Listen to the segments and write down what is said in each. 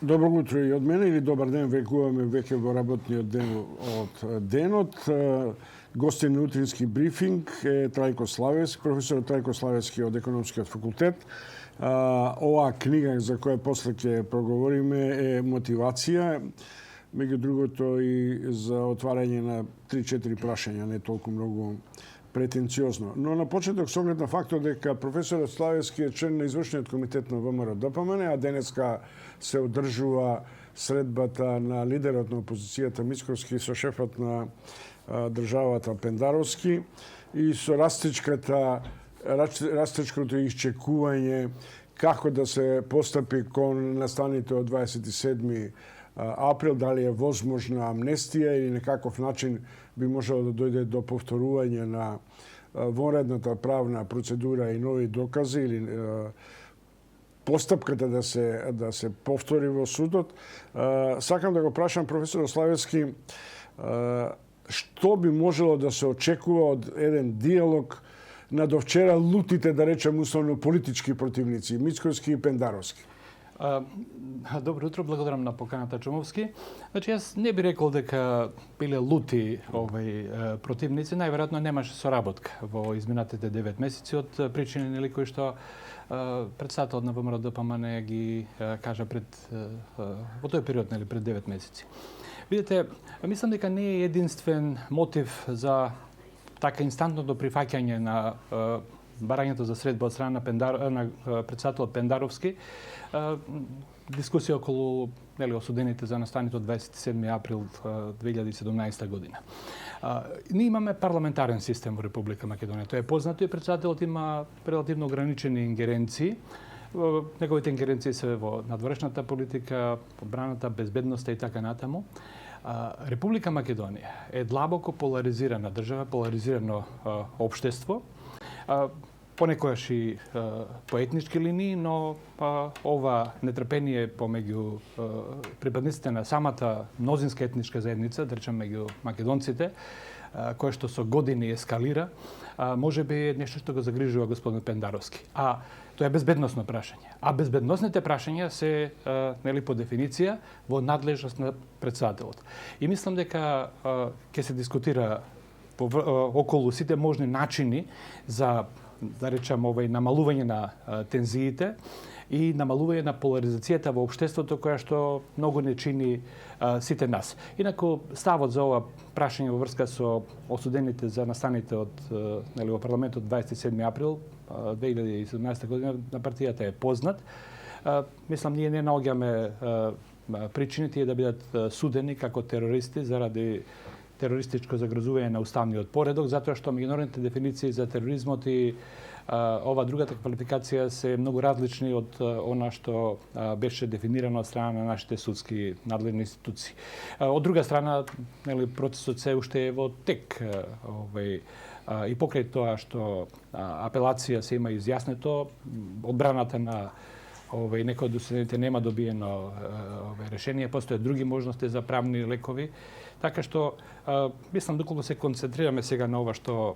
Добро утро и од мене, или добар ден, векуваме веќе во работниот ден од денот. Гостин на утрински брифинг е Трајко Славевски, професор Трајко Славевски од Економскиот факултет. Оваа книга за која после ќе проговориме е мотивација, меѓу другото и за отварање на 3-4 прашања, не толку многу претенциозно. Но на почеток со оглед на фактот дека професорот Славевски е член на извршниот комитет на ВМРО-ДПМН, а денеска се одржува средбата на лидерот на опозицијата Мицковски со шефот на државата Пендаровски и со растечкото исчекување како да се постапи кон настаните од 27 април, дали е возможна амнестија или некаков начин би можело да дојде до повторување на вонредната правна процедура и нови докази или постапката да се повтори во судот. Сакам да го прашам професор Славевски што би можело да се очекува од еден диалог на довчера лутите, да речем условно политички противници, Мицковски и Пендаровски? Добро утро, благодарам на поканата, Чумовски. Значи, јас не би рекол дека биле лути противници, најверојатно немаше соработка во изминатите 9 месеци од причини нели кои што председателот на ВМРО-ДПМН ги кажа во тој период, нели пред 9 месеци. Видите, мислам дека не е единствен мотив за така инстантното прифаќање на барањето за средба од страна на председателот Пендаровски, дискусија околу осудените за настаните од 27 април 2017 година. Ние имаме парламентарен систем во Република Македонија. Тоа е познато и председателот има релативно ограничени ингеренции. Неговите ингеренции се во надворешната политика, одбраната, безбедноста и така натаму. Република Македонија е длабоко поларизирана држава, поларизирано општество. Понекогаш и по етнички линии, но ова нетрпение помеѓу припадниците на самата мнозинска етничка заедница, да речем меѓу македонците, кое што со години ескалира, може би е нешто што го загрижува господин Пендаровски. Тоа е безбедносно прашање. А безбедносните прашања се нели по дефиниција во надлежност на председателот. И мислам дека ќе се дискутира околу сите можни начини за, да речем, намалување на тензиите и намалување на поларизацијата во општеството која што многу не чини сите нас. Инаку ставот за ова прашање во врска со осудените за настаните од во парламентот 27 април 2017 година на партијата е познат. Мислам, ние не наоѓаме причини тие да бидат судени како терористи заради терористичко загрозување на уставниот поредок, затоа што меѓународните дефиниции за тероризмот и ова другата квалификација се многу различни од она што беше дефинирано од страна на нашите судски надлежни институции. Од друга страна, процесот се уште е во тек. И покрај тоа што апелација се има изјаснето, одбраната на некои од осудените нема добиено решение, постојат други можности за правни лекови, така што мислам доколку се концентрираме сега на ова што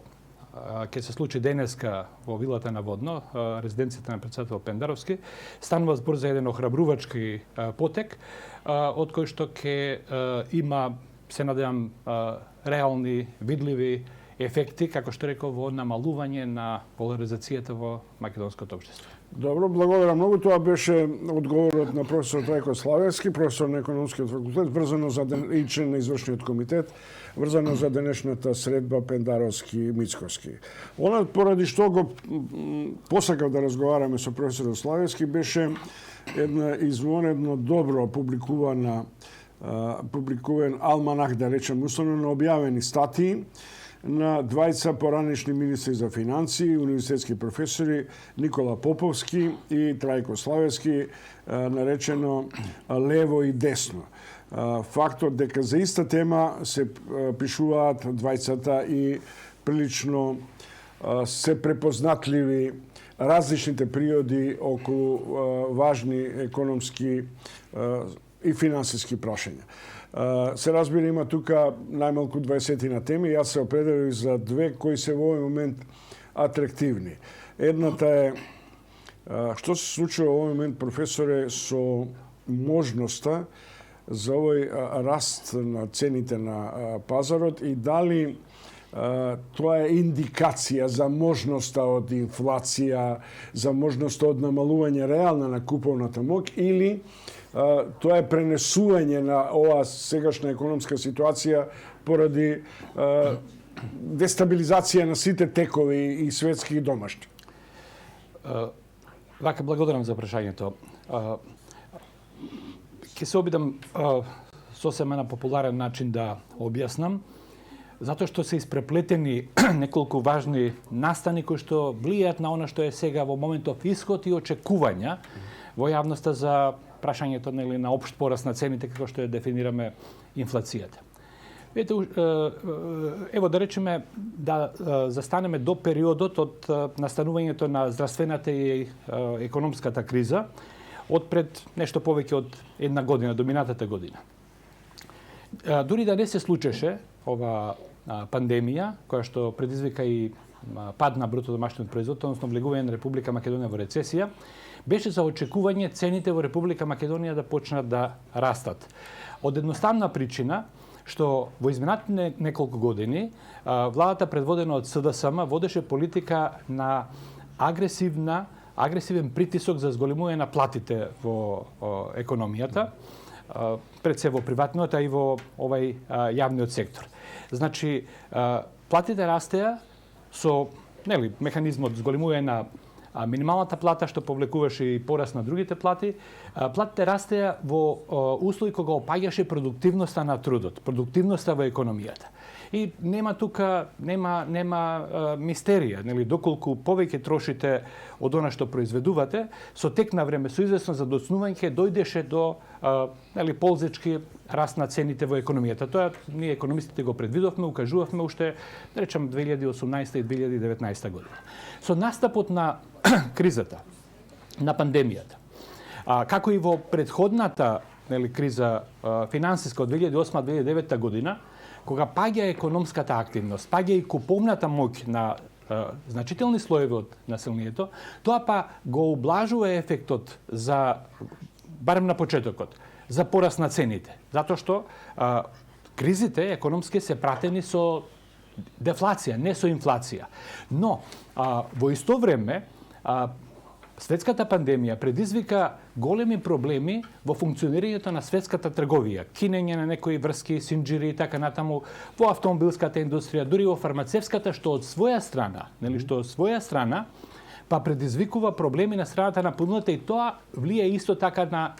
ќе се случи денеска во вилата на Водно, резиденцијата на председател Пендаровски, станува збор за еден охрабрувачки потек, од кој што ќе има, се надевам, реални, видливи ефекти, како што рекол, во намалување на поларизацијата во македонското општество. Добро, благодарам многу. Тоа беше одговорот на професор Трајко Славевски, професор на Економскиот факултет, врзано за и член на извршниот комитет, врзано за денешната средба Пендаровски-Мицковски. Она поради што го посакав да разговараме со професорот Славевски беше една извонредно добро публикуван алманах, да речем условно, на објавени статии на двајца поранешни министри за финансии, универзитетски професори Никола Поповски и Трајко Славевски, наречено лево и десно. Фактот дека за иста тема се пишуваат двајцата и прилично се препознатливи различните периоди околу важни економски и финансиски прашања. Се разбира, има тука најмалку 20 на теми. Јас се определив за две кои се во овој момент атрактивни. Едната е што се случува во овој момент, професоре, со можноста за овој раст на цените на пазарот и дали тоа е индикација за можноста од инфлација, за можноста од намалување реална на куповната моќ или тоа е пренесување на оваа сегашна економска ситуација поради дестабилизација на сите текови и светски и домашни. Вака, благодарам за прашањето. Ќе се обидам сосема на популарен начин да објаснам, затоа што се испреплетени неколку важни настани кои што влијаат на она што е сега во моментов исход и очекувања во јавноста за прашањето на општ пораст на цените како што ја дефинираме инфлацијата. Ево да речеме да застанеме до периодот од настанувањето на здравствената и економската криза од пред нешто повеќе од една година, до минатата година. Дури да не се случеше ова пандемија, која што предизвика и пад на бруто домашниот производ, односно влегување на Република Македонија во рецесија, беше за очекување цените во Република Македонија да почнат да растат. Од едноставна причина, што во изминатите неколку години владата предводена од СДСМ водеше политика на агресивен притисок за зголемување на платите во економијата, пред се во приватниот, а и во овај јавниот сектор. Значи, платите растеа со механизмот зголемување на минималната плата, што повлекуваше и пораст на другите плати. Платите растеа во услови кога опаѓаше продуктивноста на трудот, продуктивноста во економијата. И нема тука нема мистерија, доколку повеќе трошите од она што произведувате, со тек на време, со известно задоцнување дојдеше до ползечки раст на цените во економијата. Тоа ние економистите го предвидовме, укажувавме уште, да речем, 2018 и 2019 година. Со настапот на кризата, на пандемијата, како и во предходната криза финансиска од 2008-2009 година, кога паѓа економската активност, паѓа и куповната моќ на значителни слоеви од населението, тоа па го ублажува ефектот за, барем на почетокот, за пораст на цените. Затоа што кризите економски се пратени со дефлација, не со инфлација. Но во исто време светската пандемија предизвика големи проблеми во функционирањето на светската трговија, кинење на некои врски, синџири и така натаму во автомобилската индустрија, дури во фармацевската, што од своја страна, па предизвикува проблеми на страната на понудата и тоа влијае исто така на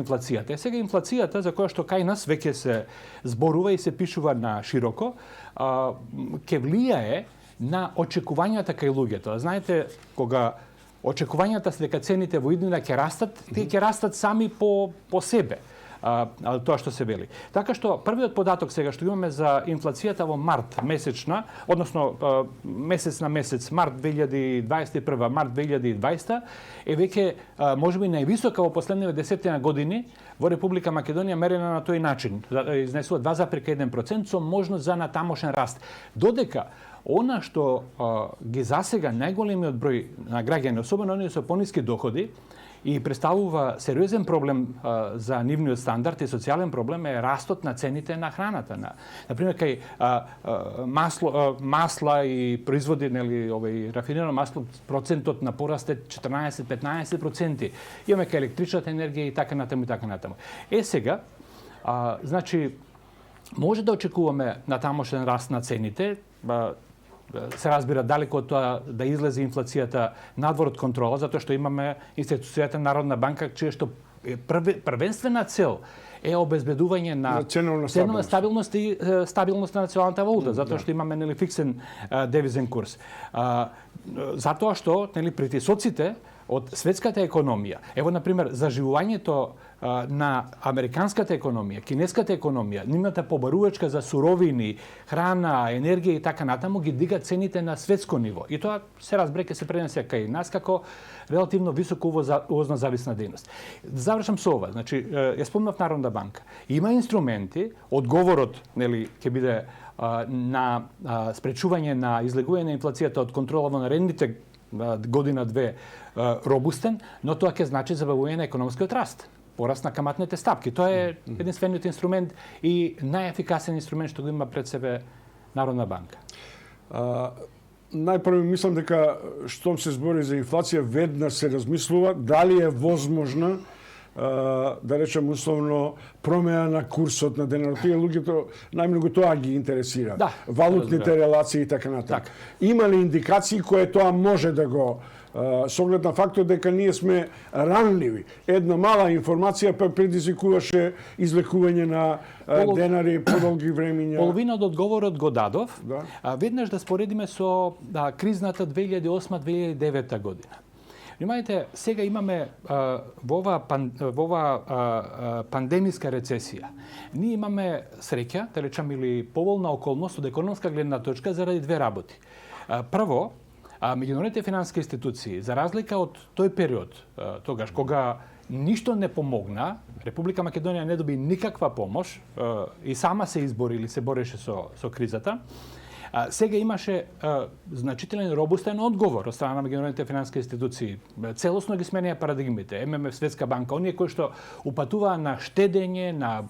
инфлацијата. Сега инфлацијата, за која што кај нас веќе се зборува и се пишува на широко, ќе влијае на очекувањата кај луѓето. Знаете, кога очекувањата се дека цените во иднина ќе растат, тие ќе растат сами по себе. Тоа што се вели. Така што првиот податок сега што имаме за инфлацијата во март месечна, односно месец на месец, март 2021, март 2020, е веќе можеби највисока во последниве 10 години во Република Македонија мерена на тој начин. Изнесува 2,1% со можност за натамошен раст. Додека она што ги засега најголемиот број на граѓани, особено оние со пониски доходи, и представува сериозен проблем за нивниот стандард и социјален проблем е растот на цените на храната. Например, кај масла и производи, овој рафинирано масло, процентот на пораст е 14-15%. Имаме кај електричната енергија и така натаму. Сега, значи, може да очекуваме натамошен раст на цените, се разбира далеко од тоа да излезе инфлацијата надвор од контрола, затоа што имаме институцијата Народна банка, чија што првенствена цел е обезбедување на ценовна стабилност и стабилност на националната валута, затоа што имаме фиксен девизен курс. Затоа што притисоците од светската економија, ево например заживувањето на американската економија, кинеската економија, нивната побарувачка за суровини, храна, енергија и така натаму ги дига цените на светско ниво. И тоа се разбере ќе се пренесе кај нас како релативно високо увозно зависна дејност. Завршам со ова, значи ја спомнав Народна банка. Има инструменти, одговорот ќе биде на спречување на излегување на инфлацијата од контрола во наредните година-две робустен, но тоа ќе значи забавување на економскиот раст. Пораст на каматните стапки. Тоа е единствениот инструмент и најефикасен инструмент што го има пред себе Народна банка. Најпрво мислам дека штом се збори за инфлација, веднаш се размислува дали е возможна да речем условно промена на курсот на денарот. Тие луѓето најмногу тоа ги интересира. Да, валутните релации и така натаму. Има ли индикации кои тоа може да го со оглед на фактот дека ние сме ранливи. Една мала информација па предизвикуваше извлекување на денари подолги времиња. Половина од одговорот го дадов. Да. Веднаш да споредиме со кризната 2008-2009 година. Внимајте, сега имаме во оваа пандемиска рецесија. Ние имаме среќа, да речам, или поволна околност од економска гледна точка заради две работи. Прво, меѓународните финансиски институции, за разлика од тој период, тогаш кога ништо не помогна, Република Македонија не доби никаква помош и сама се избори или се бореше со кризата, сега имаше значителен робустен одговор од страна на меѓународните финансиски институции. Целосно ги сменија парадигмите. ММФ, Светска банка, оние кои што упатуваа на штедење, на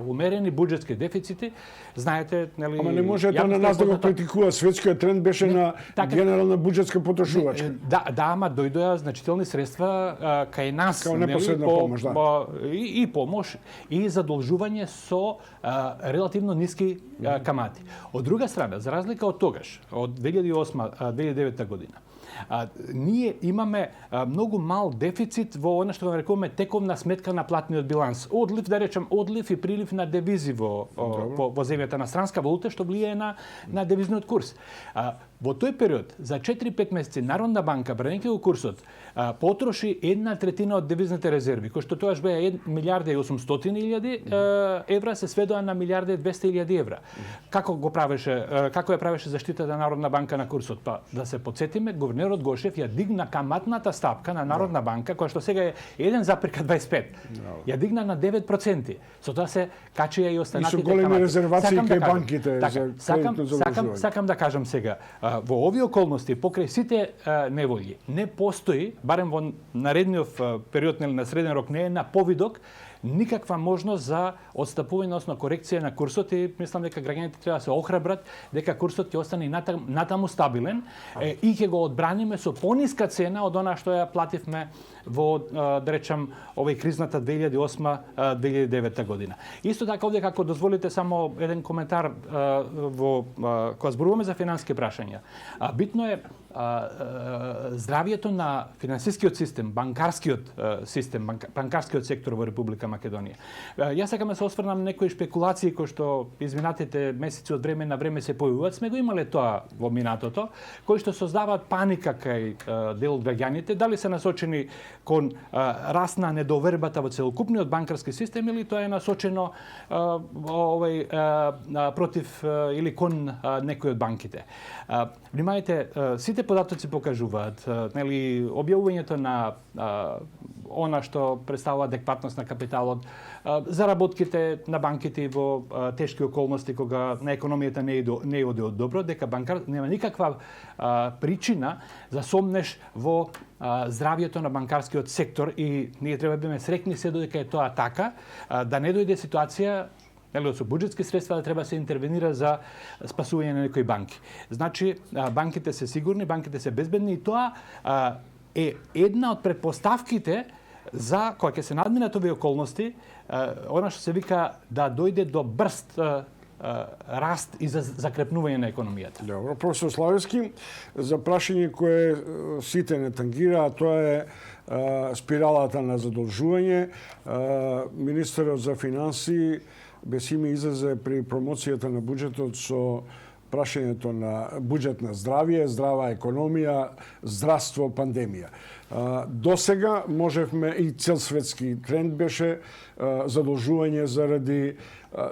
умерени буџетски дефицити, знаете, нели... Ама не може тоа на нас да го критикува. Светскиот тренд беше на генерална буџетска потрошувачка. Да, ама дојдоа значителни средства кај нас, као непосредна помош, да. И помош и задолжување со релативно ниски камати. Од друга страна, за разлика од тогаш, од 2008-2009 година, ние имаме многу мал дефицит во она што го нарекуваме тековна сметка на платниот биланс. Одлив, да речем, одлив и прилив на девизи во земјата на странска валута, што влијае на девизниот курс. Во тој период, за 4-5 месеци, Народна банка, бранејќи го курсот, потроши 1/3 од девизните резерви, кои што тоаш беа 1 милиарда и 800.000 евра, се сведоа на 1 милиарда и 200.000 евра. Како ја правеше заштитата Народна банка на курсот? Па да се подсетиме, гувернерот Гошев ја дигна каматната стапка на Народна банка, која што сега е 1,25. Ја дигна на 9%. Со тоа се качија и останатите камати. И со големи резервации кај банките за кредитно заложување. Сакам да кажам сега, во овие околности, покрај сите неволји, не постои, барем во наредниот период на среден рок, не е на повидок, никаква можност за отстапување, односно корекција на курсот, и мислам дека граѓаните треба да се охрабрат дека курсот ќе остане натаму стабилен и ќе го одбраниме со пониска цена од она што ја плативме во, да речам, овој кризната 2008-2009 година. Исто така овде, како дозволите само еден коментар кога зборуваме за финансиски прашања. Битно е здравието на финансискиот систем, банкарскиот систем, банкарскиот сектор во Република Македонија. Јас сакам да се осврнам некои шпекулации кои што изминатите месеци од време на време се појавуваат. Сме го имале тоа во минатото, кои што создаваат паника кај дел од граѓаните, дали се насочени кон раст на недовербата во целокупниот банкарски систем или тоа е насочено против или кон некои од банките. Внимајте, сите податоци покажуваат, нели, објавувањето на она што представува адекватност на капиталот, заработките на банките во тешки околности кога на економијата не оди од добро, дека банкар нема никаква причина за сомнеш во здравието на банкарскиот сектор, и ние треба да бидеме среќни се додека е тоа така, да не дојде ситуација со буџетски средства да треба да се интервенира за спасување на некои банки. Значи, банките се сигурни, банките се безбедни, и тоа е една од предпоставките за кога ќе се надминат овие околности, она што се вика да дојде до брз раст и за закрепнување на економијата. Добро, професор Славевски, за прашање кое сите не тангира, тоа е спиралата на задолжување. Министерот за финансии без име излезе при промоцијата на буџетот со прашањето на буџет на здравје, здрава економија, здравство, пандемија. До сега можевме, и цел светски тренд беше задолжување заради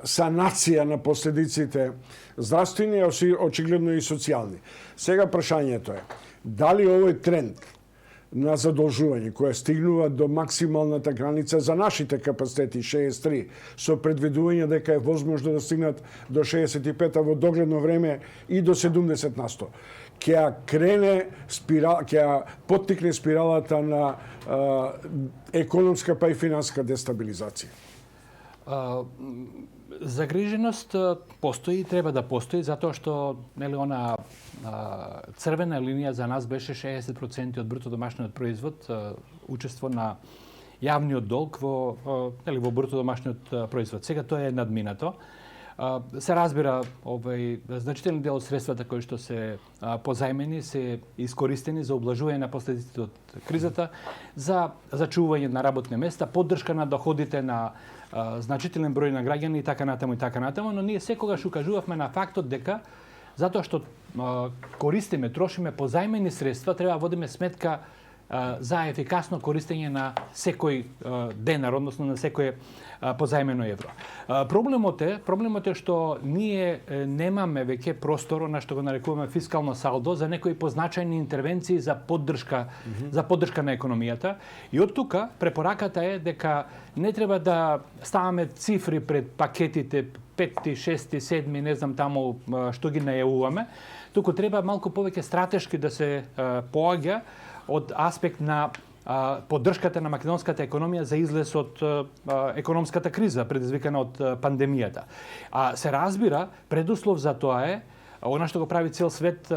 санација на последиците здравствени, а очигледно и социјални. Сега прашањето е, дали овој тренд на задолжување, која стигнува до максималната граница за нашите капацитети, 63, со предвидување дека е возможно да стигнат до 65, а во догледно време и до 70%. ќе крене ќе поттикне спиралата на економска па и финансска дестабилизација? Загриженост постои и треба да постои, затоа што она црвена линија за нас беше 60% од бруто домашниот производ, учество на јавниот долг во бруто домашниот производ. Сега тоа е надминато. Се разбира, значителен дел од средствата кои што се позајмени се искористени за облажување на последиците од кризата, за зачување на работни места, поддршка на доходите на значителен број на граѓани и така натаму, но ние секогаш укажувавме на фактот дека затоа што користиме, трошиме позајмени средства, треба да водиме сметка за ефикасно користење на секој денар, односно на секое позајмено евро. Проблемот е што ние немаме веќе простор, на што го нарекуваме фискално салдо, за некои позначајни интервенции за поддршка на економијата. И од тука препораката е дека не треба да ставаме цифри пред пакетите 5, 6, 7, не знам таму што ги најавуваме, туку треба малку повеќе стратешки да се поаѓа од аспект на поддршката на македонската економија за излез од економската криза предизвикана од пандемијата. Се разбира, предуслов за тоа е она што го прави цел свет,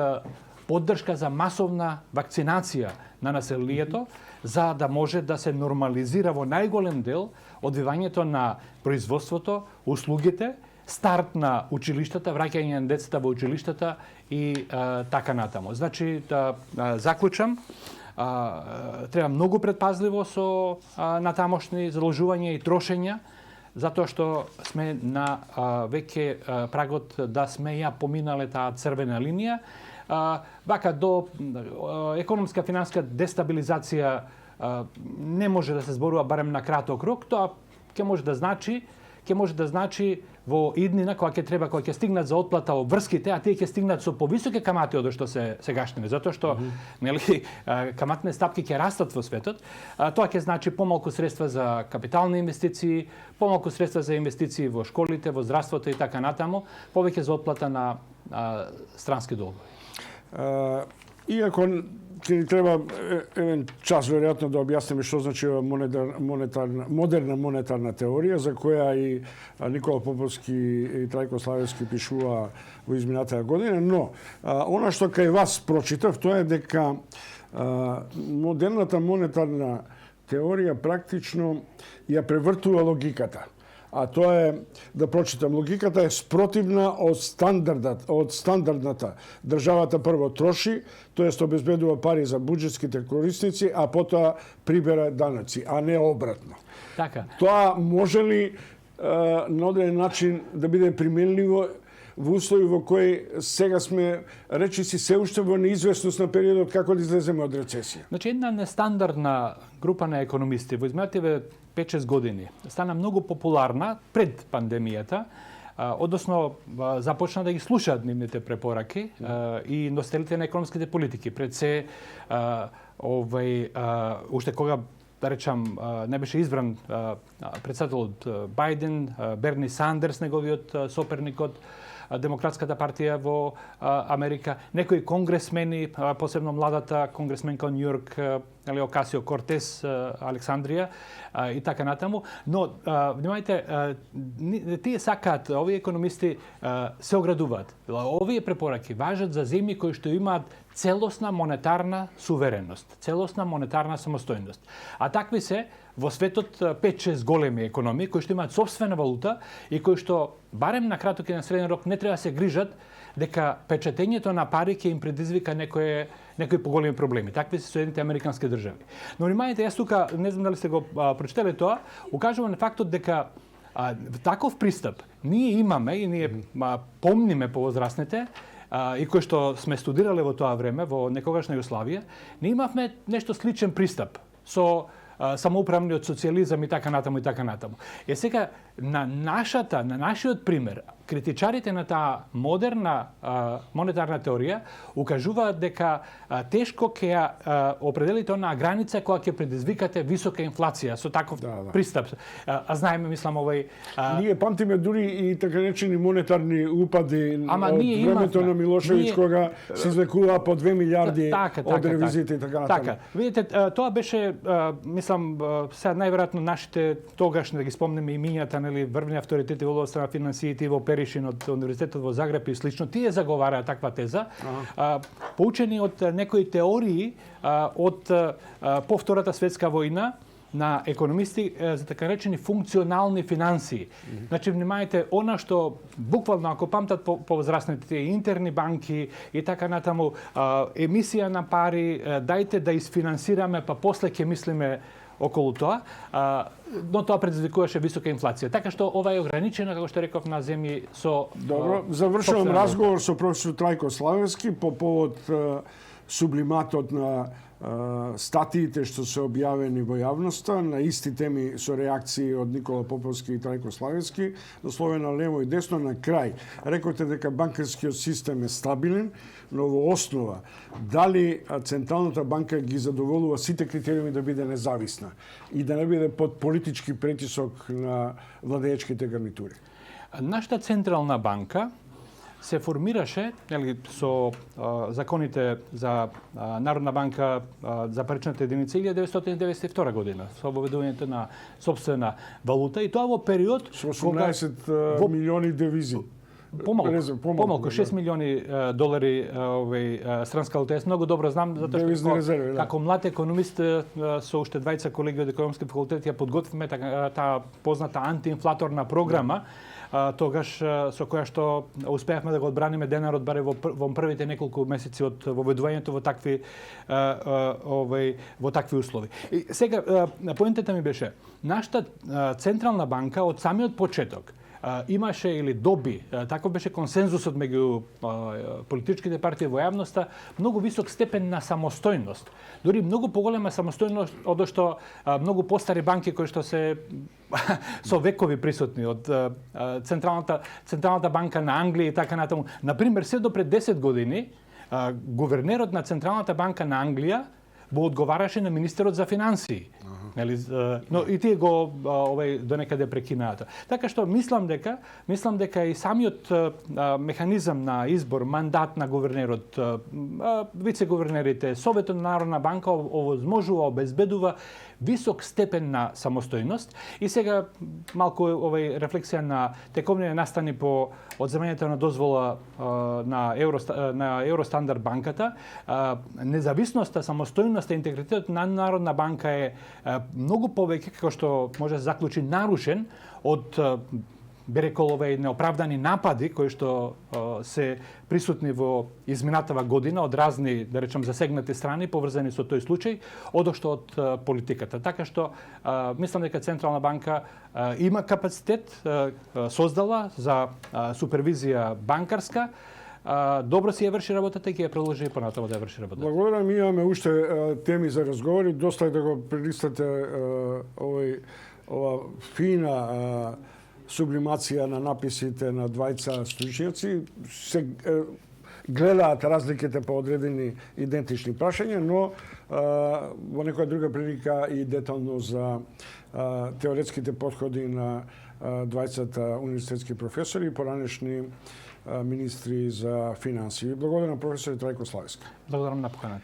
поддршка за масовна вакцинација на населението, за да може да се нормализира во најголем дел одвивањето на производството, услугите, старт на училиштата, враќање на децата во училиштата и така натаму. Значи, да заклучам, треба многу предпазливо со натамошни заложувања и трошења, затоа што сме на веќе прагот да сме ја поминале таа црвена линија. Вака до економска финанска дестабилизација не може да се зборува барем на краток рок, тоа ќе може да значи во иднина кога ќе стигнат за отплата обврските, а тие ќе стигнат со повисоки камати од што се сегашните, затоа што каматни стапки ќе растат во светот. Тоа ќе значи помалку средства за капитални инвестиции, помалку средства за инвестиции во школите, во здравството и така натаму, повеќе за отплата на странски долгови. Иако ќе ни треба еден час веројатно да објасниме што значи модерна монетарна теорија, за која и Никола Поповски и Трајко Славевски пишува во изминатата година, но она што кај вас прочитав, тоа е дека модерната монетарна теорија практично ја превртува логиката. А тоа е, да прочитам, логиката е спротивна од стандардната. Државата прво троши, тоест обезбедува пари за буџетските корисници, а потоа прибера данъци, а не обратно. Така. Тоа може ли на одреден начин да биде применливо во услови во кои сега сме речиси се уште во неизвестност на периодот како да излеземе од рецесија? Значи, една нестандардна група на економисти во изминативе 5-6 години стана многу популарна пред пандемијата, односно започна да ги слушаат нивните препораки и носителите на економските политики. Пред се, уште кога да речам, не беше избран председателот Бајден, Берни Сандерс, неговиот соперник од Демократската партија во Америка, некои конгресмени, посебно младата конгресменка од Нью Йорк, Окасио Кортес, Александрија и така натаму. Но, внимајте, тие сакаат, овие економисти се оградуваат. Овие препораки важат за земји кои што имаат целосна монетарна сувереност, целосна монетарна самостојност. А такви се во светот 5-6 големи економии кои што имаат собствена валута и кои што барем на краток и на среден рок не треба да се грижат дека печатењето на пари ќе им предизвика некои поголеми проблеми. Такви се Соединените американски држави. Но внимајте, јас тука не знам дали сте го прочитале тоа, укажувам на фактот дека таков пристап ние имаме и ние помниме повозрасните и кои што сме студирале во тоа време во некогашна Југославија, ние имавме нешто сличен пристап со самоуправниот социјализам и така натаму и така натаму. Сега на нашиот пример, критичарите на таа модерна монетарна теорија укажуваат дека тешко ќе ја определите онаа граница која ќе предизвикате висока инфлација со таков пристап. А знаеме, мислам, овој ние памтиме дури и така речени монетарни упади од времето на Милошевиќ кога се извлекува по 2 милиарди од ревизиите и така натаму. Така, видите, тоа беше, мислам, сега најверојатно нашите тогашни, да ги спомнеме имињата, нели, врвни авторитети во областта на финансиите, Иво Перишин од Универзитетот во Загреб и слично, тие заговараат таква теза, поучени од некои теории од по Втората светска војна на економисти за така речени функционални финансии. Значи, внимајте, она што буквално, ако памтат повозрастните тие интерни банки и така натаму, емисија на пари, дајте да изфинансираме, па после ќе мислиме околу тоа, но тоа предизвикуваше висока инфлација. Така што ова е ограничена, како што реков, на земји со... Добро, завршувам разговор со професор Трајко Славевски по повод сублиматот на статиите што се објавени во јавноста на исти теми со реакции од Никола Поповски и Трајко Славевски, насловена лево и десно. На крај рековте дека банкарскиот систем е стабилен, но во основа дали Централната банка ги задоволува сите критериуми да биде независна и да не биде под политички притисок на владеечките гарнитури? Нашата Централна банка се формираше, нели, со законите за Народна банка за паричната единица 1992 година, со обоведувањето на собствена валута, и тоа во период со 18 милиони девизи. Помалку 6 милиони долари странска валута. Јас многу добро знам, затоа што како млад економист со уште двајца колеги од економски факултет ја подготвивме таа позната антиинфлаторна програма, тогаш со која што успеавме да го одбраниме денарот баре во првите неколку месеци од воведувањето во такви услови. И сега поентата ми беше, нашата Централна банка од самиот почеток имаше или доби, таков беше консензусот меѓу политичките партии во јавноста, многу висок степен на самостојност. Дури многу поголема самостојност од што многу постари банки кои што се со векови присутни, од Централната банка на Англија и така натаму. Например, се до пред 10 години, гувернерот на Централната банка на Англија го одговараше на министерот за финансии. Но и тие го до некаде прекинаат. Така што мислам дека и самиот механизам на избор, мандат на гувернерот, вице-гувернерите, Советот на Народна банка овозможува, обезбедува висок степен на самостојност. И сега малку рефлексија на тековнија настани по одземањето на дозвола на Евростандард банката. Независноста, самостојноста, интегритетот на Народна банка е многу повеќе, како што може да заклучи, нарушен од би рекол неоправдани напади кои што се присутни во изминатава година од разни, да речем, засегнати страни поврзани со тој случај, одошто од политиката. Така што мислам дека Централна банка има капацитет, создала за супервизија банкарска, добро си ја врши работата и ќе ја продолжи и понатаму да ја врши работата. Благодарам, имаме уште теми за разговори. Доста е да го прилистате ова фина сублимација на написите на двајца стручњаци. Се гледаат разликите по одредени идентични прашања, но во некоја друга прилика и детално за теоретските подходи на двајцата универзитетски професори и поранешни министри за финансии. Благодарам професор Трајко Славевски. Благодарам на поканата.